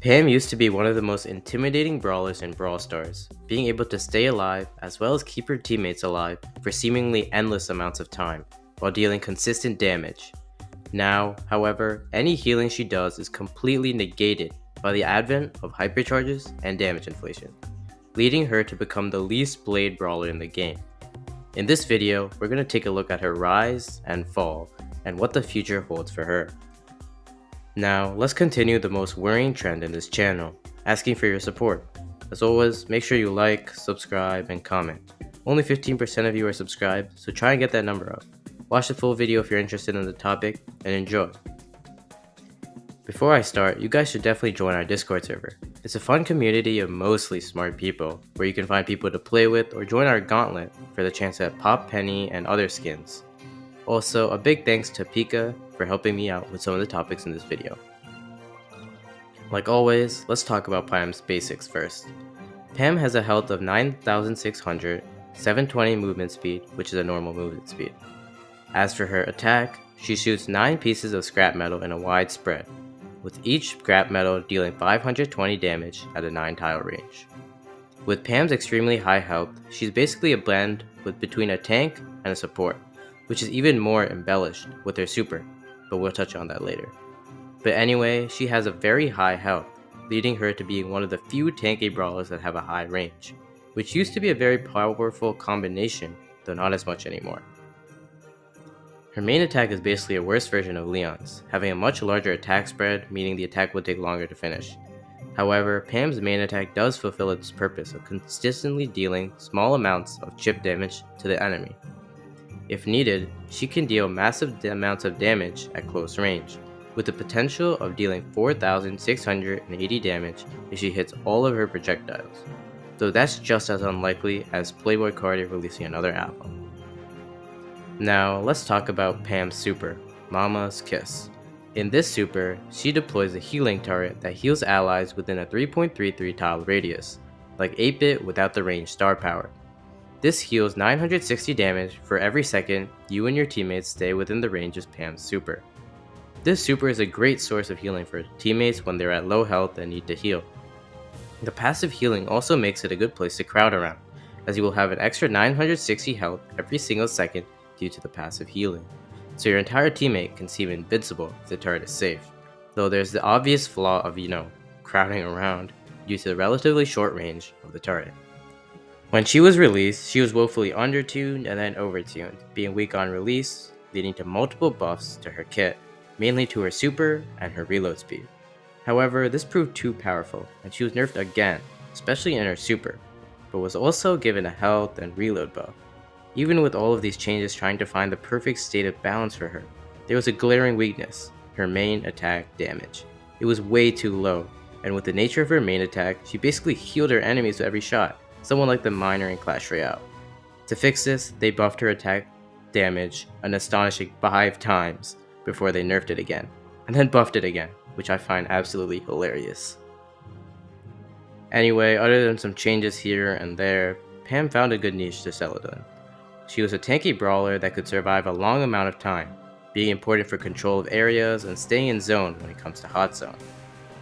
Pam used to be one of the most intimidating brawlers in Brawl Stars, being able to stay alive as well as keep her teammates alive for seemingly endless amounts of time, while dealing consistent damage. Now, however, any healing she does is completely negated by the advent of hypercharges and damage inflation, leading her to become the least played brawler in the game. In this video, we're going to take a look at her rise and fall, and what the future holds for her. Now, let's continue the most worrying trend in this channel, asking for your support. As always, make sure you like, subscribe, and comment. Only 15% of you are subscribed, so try and get that number up. Watch the full video if you're interested in the topic, and enjoy. Before I start, you guys should definitely join our Discord server. It's a fun community of mostly smart people, where you can find people to play with or join our gauntlet for the chance at Pop Penny and other skins. Also, a big thanks to Pika for helping me out with some of the topics in this video. Like always, let's talk about Pam's basics first. Pam has a health of 9,600, 720 movement speed, which is a normal movement speed. As for her attack, she shoots 9 pieces of scrap metal in a wide spread, with each scrap metal dealing 520 damage at a 9 tile range. With Pam's extremely high health, she's basically a blend between a tank and a support, which is even more embellished with her super, but we'll touch on that later. But anyway, she has a very high health, leading her to being one of the few tanky brawlers that have a high range, which used to be a very powerful combination, though not as much anymore. Her main attack is basically a worse version of Leon's, having a much larger attack spread, meaning the attack would take longer to finish. However, Pam's main attack does fulfill its purpose of consistently dealing small amounts of chip damage to the enemy. If needed, she can deal massive amounts of damage at close range, with the potential of dealing 4,680 damage if she hits all of her projectiles, though that's just as unlikely as Playboy Cardi releasing another album. Now, let's talk about Pam's super, Mama's Kiss. In this super, she deploys a healing turret that heals allies within a 3.33 tile radius, like 8-bit without the range star power. This heals 960 damage for every second you and your teammates stay within the range of Pam's super. This super is a great source of healing for teammates when they're at low health and need to heal. The passive healing also makes it a good place to crowd around, as you will have an extra 960 health every single second due to the passive healing, so your entire teammate can seem invincible if the turret is safe, though there's the obvious flaw of, crowding around due to the relatively short range of the turret. When she was released, she was woefully undertuned and then overtuned, being weak on release, leading to multiple buffs to her kit, mainly to her super and her reload speed. However, this proved too powerful, and she was nerfed again, especially in her super, but was also given a health and reload buff. Even with all of these changes trying to find the perfect state of balance for her, there was a glaring weakness, her main attack damage. It was way too low, and with the nature of her main attack, she basically healed her enemies with every shot, someone like the miner in Clash Royale. To fix this, they buffed her attack damage an astonishing 5 times before they nerfed it again, and then buffed it again, which I find absolutely hilarious. Anyway, other than some changes here and there, Pam found a good niche to settle in. She was a tanky brawler that could survive a long amount of time, being important for control of areas and staying in zone when it comes to hot zone,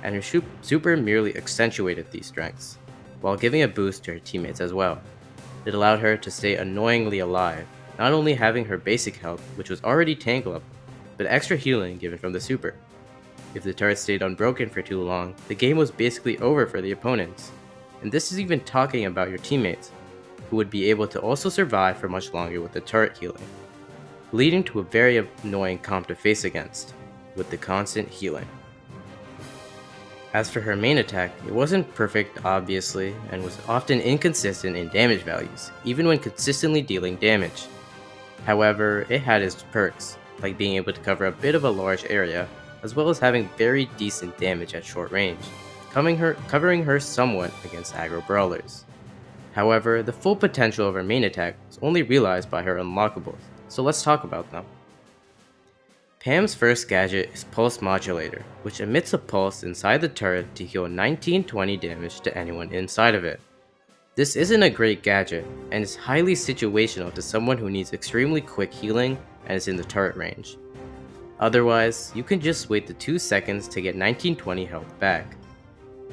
and her super merely accentuated these strengths, while giving a boost to her teammates as well. It allowed her to stay annoyingly alive, not only having her basic health, which was already tank level, but extra healing given from the super. If the turret stayed unbroken for too long, the game was basically over for the opponents. And this is even talking about your teammates, who would be able to also survive for much longer with the turret healing, leading to a very annoying comp to face against, with the constant healing. As for her main attack, it wasn't perfect obviously, and was often inconsistent in damage values, even when consistently dealing damage. However, it had its perks, like being able to cover a bit of a large area, as well as having very decent damage at short range, covering her somewhat against aggro brawlers. However, the full potential of her main attack was only realized by her unlockables, so let's talk about them. Pam's first gadget is Pulse Modulator, which emits a pulse inside the turret to heal 1920 damage to anyone inside of it. This isn't a great gadget, and is highly situational to someone who needs extremely quick healing and is in the turret range. Otherwise, you can just wait the 2 seconds to get 1920 health back.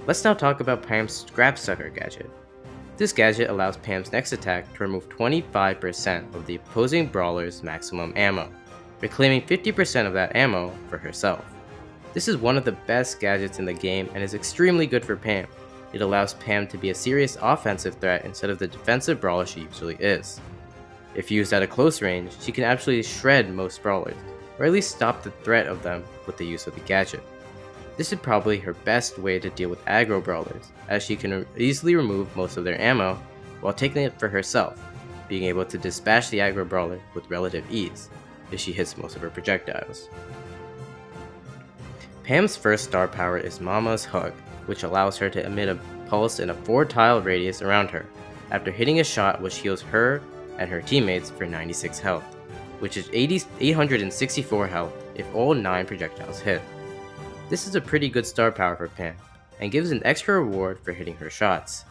Let's now talk about Pam's Scrap Sucker gadget. This gadget allows Pam's next attack to remove 25% of the opposing brawler's maximum ammo, reclaiming 50% of that ammo for herself. This is one of the best gadgets in the game and is extremely good for Pam. It allows Pam to be a serious offensive threat instead of the defensive brawler she usually is. If used at a close range, she can actually shred most brawlers, or at least stop the threat of them with the use of the gadget. This is probably her best way to deal with aggro brawlers, as she can easily remove most of their ammo while taking it for herself, being able to dispatch the aggro brawler with relative ease if she hits most of her projectiles. Pam's first star power is Mama's Hug, which allows her to emit a pulse in a 4-tile radius around her, after hitting a shot which heals her and her teammates for 96 health, which is 864 health if all 9 projectiles hit. This is a pretty good star power for Pam, and gives an extra reward for hitting her shots,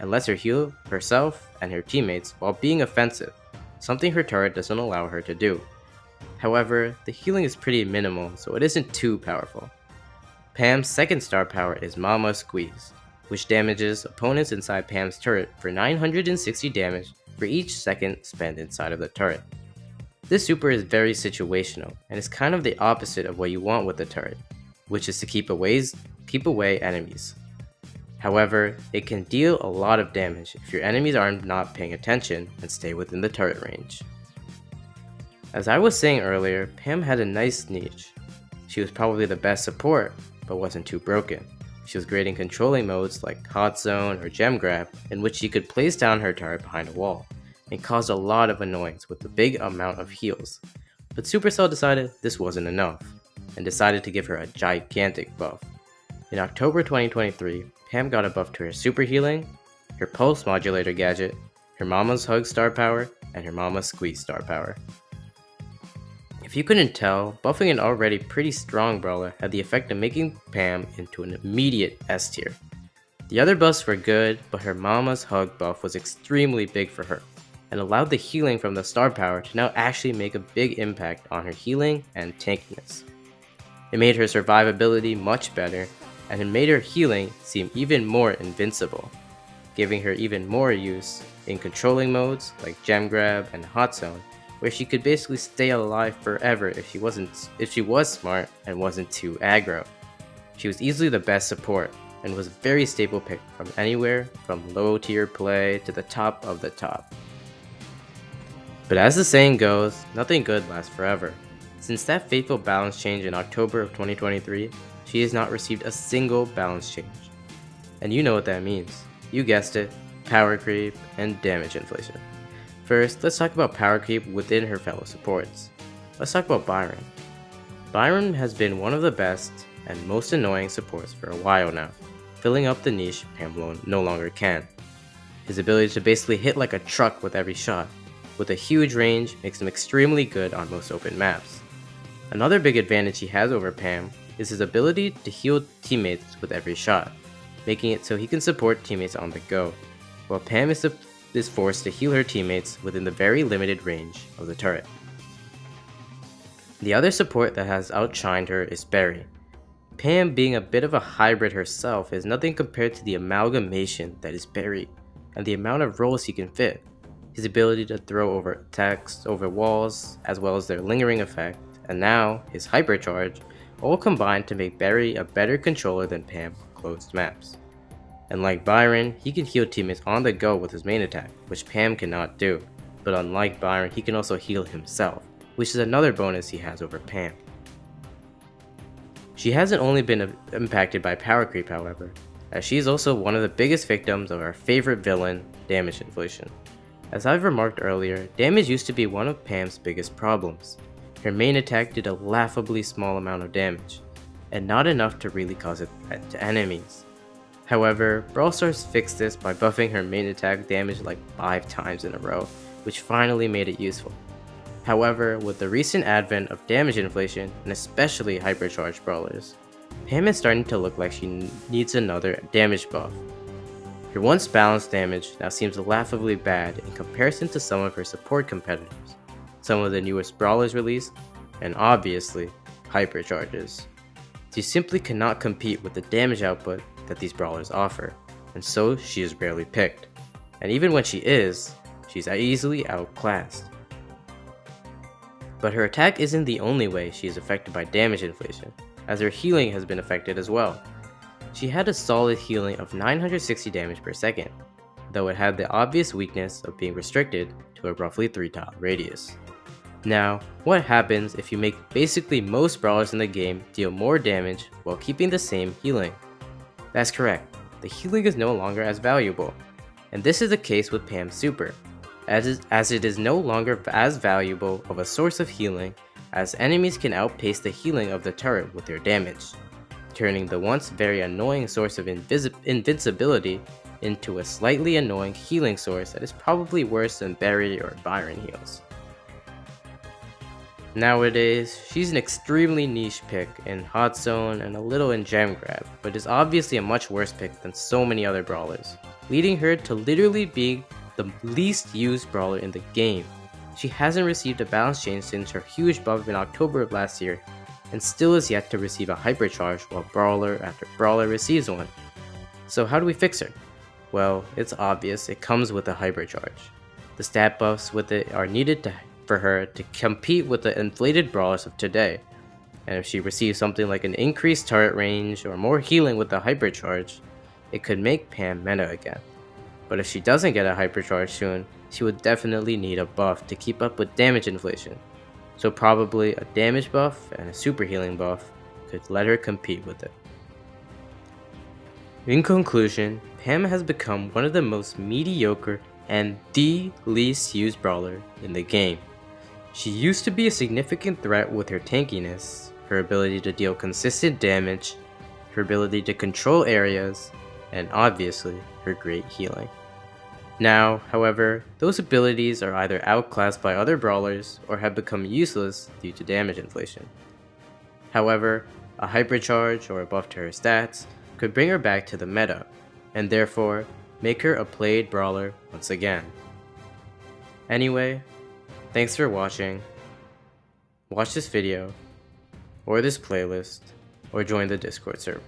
and lets her heal herself and her teammates while being offensive, something her turret doesn't allow her to do. However, the healing is pretty minimal, so it isn't too powerful. Pam's second star power is Mama Squeeze, which damages opponents inside Pam's turret for 960 damage for each second spent inside of the turret. This super is very situational, and is kind of the opposite of what you want with the turret, which is to keep away enemies. However, it can deal a lot of damage if your enemies are not paying attention and stay within the turret range. As I was saying earlier, Pam had a nice niche. She was probably the best support, but wasn't too broken. She was great in controlling modes like Hot Zone or Gem Grab, in which she could place down her turret behind a wall, and caused a lot of annoyance with a big amount of heals. But Supercell decided this wasn't enough, and decided to give her a gigantic buff. In October 2023, Pam got a buff to her super healing, her pulse modulator gadget, her Mama's Hug star power, and her Mama's Squeeze star power. If you couldn't tell, buffing an already pretty strong brawler had the effect of making Pam into an immediate S tier. The other buffs were good, but her Mama's Hug buff was extremely big for her, and allowed the healing from the star power to now actually make a big impact on her healing and tankiness. It made her survivability much better, and it made her healing seem even more invincible, giving her even more use in controlling modes like Gem Grab and Hot Zone, where she could basically stay alive forever if she was smart and wasn't too aggro. She was easily the best support, and was a very stable pick from anywhere from low tier play to the top of the top. But as the saying goes, nothing good lasts forever. Since that fateful balance change in October of 2023, she has not received a single balance change. And you know what that means. You guessed it, power creep and damage inflation. First, let's talk about power creep within her fellow supports. Let's talk about Byron. Byron has been one of the best and most annoying supports for a while now, filling up the niche Pam no longer can. His ability to basically hit like a truck with every shot, with a huge range, makes him extremely good on most open maps. Another big advantage he has over Pam is his ability to heal teammates with every shot, making it so he can support teammates on the go, while Pam is forced to heal her teammates within the very limited range of the turret. The other support that has outshined her is Barry. Pam, being a bit of a hybrid herself, is nothing compared to the amalgamation that is Barry, and the amount of roles he can fit. His ability to throw over attacks over walls, as well as their lingering effect, and now his hypercharge, all combined to make Barry a better controller than Pam on closed maps. And like Byron, he can heal teammates on the go with his main attack, which Pam cannot do, but unlike Byron, he can also heal himself, which is another bonus he has over Pam. She hasn't only been impacted by power creep, however, as she is also one of the biggest victims of our favorite villain, damage inflation. As I've remarked earlier, damage used to be one of Pam's biggest problems. Her main attack did a laughably small amount of damage, and not enough to really cause a threat to enemies. However, Brawl Stars fixed this by buffing her main attack damage like 5 times in a row, which finally made it useful. However, with the recent advent of damage inflation, and especially hypercharged brawlers, Pam is starting to look like she needs another damage buff. Her once balanced damage now seems laughably bad in comparison to some of her support competitors, some of the newest brawlers released, and obviously, hypercharges. She simply cannot compete with the damage output that these brawlers offer, and so she is rarely picked. And even when she is, she's easily outclassed. But her attack isn't the only way she is affected by damage inflation, as her healing has been affected as well. She had a solid healing of 960 damage per second, though it had the obvious weakness of being restricted to a roughly 3-tile radius. Now, what happens if you make basically most brawlers in the game deal more damage while keeping the same healing? That's correct, the healing is no longer as valuable, and this is the case with Pam's super, as it is no longer as valuable of a source of healing as enemies can outpace the healing of the turret with their damage, turning the once very annoying source of invincibility into a slightly annoying healing source that is probably worse than Barry or Byron heals. Nowadays, she's an extremely niche pick in Hot Zone and a little in Gem Grab, but is obviously a much worse pick than so many other brawlers, leading her to literally being the least used brawler in the game. She hasn't received a balance change since her huge buff in October of last year, and still is yet to receive a hypercharge while brawler after brawler receives one. So how do we fix her? Well, it's obvious, it comes with a hypercharge. The stat buffs with it are needed for her to compete with the inflated brawlers of today, and if she receives something like an increased turret range or more healing with the hypercharge, it could make Pam meta again. But if she doesn't get a hypercharge soon, she would definitely need a buff to keep up with damage inflation, so probably a damage buff and a super healing buff could let her compete with it. In conclusion, Pam has become one of the most mediocre and the least used brawler in the game. She used to be a significant threat with her tankiness, her ability to deal consistent damage, her ability to control areas, and obviously her great healing. Now, however, those abilities are either outclassed by other brawlers or have become useless due to damage inflation. However, a hypercharge or a buff to her stats could bring her back to the meta, and therefore make her a played brawler once again. Anyway, thanks for watching. Watch this video, or this playlist, or join the Discord server.